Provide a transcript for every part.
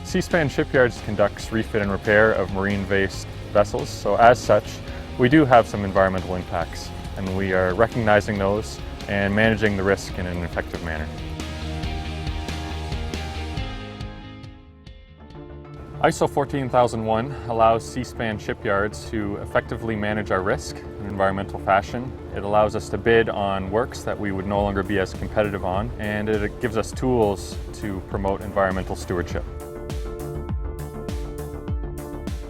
Seaspan Shipyards conducts refit and repair of marine-based vessels, so as such, we do have some environmental impacts, and we are recognizing those and managing the risk in an effective manner. ISO 14001 allows Seaspan Shipyards to effectively manage our risk in an environmental fashion. It allows us to bid on works that we would no longer be as competitive on, and it gives us tools to promote environmental stewardship.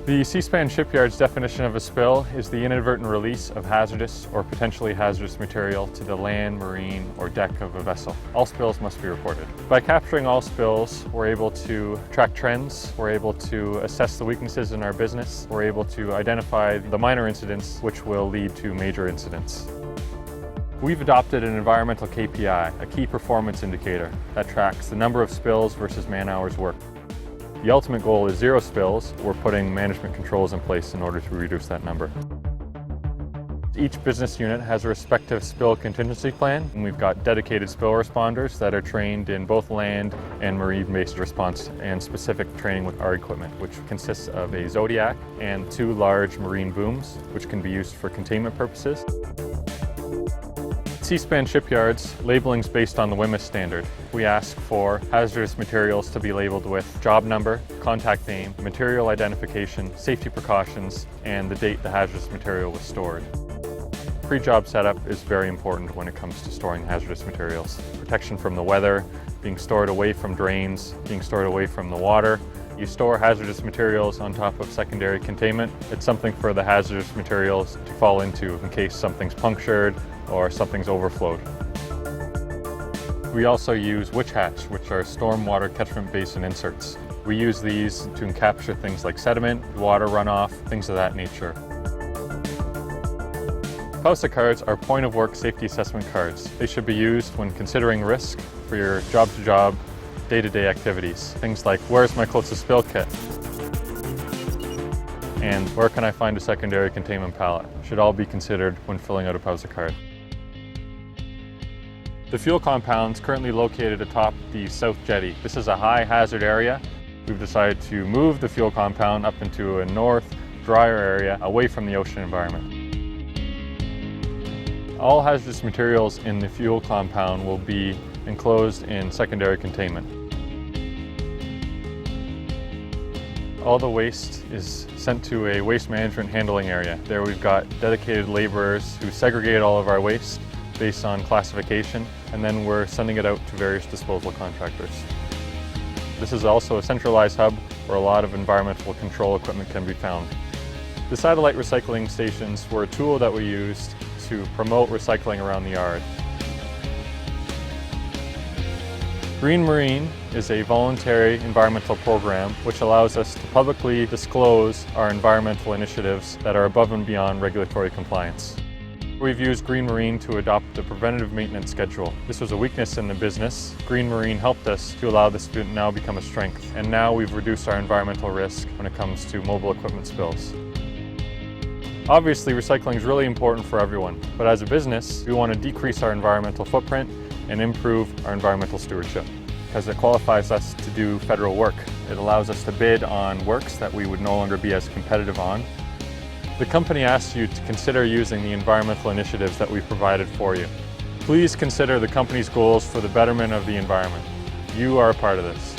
The Seaspan Shipyard's definition of a spill is the inadvertent release of hazardous or potentially hazardous material to the land, marine, or deck of a vessel. All spills must be reported. By capturing all spills, we're able to track trends, we're able to assess the weaknesses in our business, we're able to identify the minor incidents which will lead to major incidents. We've adopted an environmental KPI, a key performance indicator, that tracks the number of spills versus man-hours worked. The ultimate goal is 0 spills. We're putting management controls in place in order to reduce that number. Each business unit has a respective spill contingency plan, and we've got dedicated spill responders that are trained in both land and marine-based response and specific training with our equipment, which consists of a Zodiac and 2 large marine booms, which can be used for containment purposes. Seaspan Shipyards, labeling is based on the WMIS standard. We ask for hazardous materials to be labeled with job number, contact name, material identification, safety precautions, and the date the hazardous material was stored. Pre-job setup is very important when it comes to storing hazardous materials. Protection from the weather, being stored away from drains, being stored away from the water. You store hazardous materials on top of secondary containment. It's something for the hazardous materials to fall into in case something's punctured or something's overflowed. We also use witch hatch, which are stormwater catchment basin inserts. We use these to capture things like sediment, water runoff, things of that nature. POWSA cards are point of work safety assessment cards. They should be used when considering risk for your job-to-job, day-to-day activities. Things like, where's my closest spill kit? And where can I find a secondary containment pallet? Should all be considered when filling out a POWSA card. The fuel compound is currently located atop the South Jetty. This is a high hazard area. We've decided to move the fuel compound up into a north, drier area away from the ocean environment. All hazardous materials in the fuel compound will be enclosed in secondary containment. All the waste is sent to a waste management handling area. There we've got dedicated laborers who segregate all of our waste based on classification, and then we're sending it out to various disposal contractors. This is also a centralized hub where a lot of environmental control equipment can be found. The satellite recycling stations were a tool that we used to promote recycling around the yard. Green Marine is a voluntary environmental program which allows us to publicly disclose our environmental initiatives that are above and beyond regulatory compliance. We've used Green Marine to adopt the preventative maintenance schedule. This was a weakness in the business. Green Marine helped us to allow this to now become a strength, and now we've reduced our environmental risk when it comes to mobile equipment spills. Obviously, recycling is really important for everyone, but as a business, we want to decrease our environmental footprint and improve our environmental stewardship, because it qualifies us to do federal work. It allows us to bid on works that we would no longer be as competitive on. The company asks you to consider using the environmental initiatives that we've provided for you. Please consider the company's goals for the betterment of the environment. You are a part of this.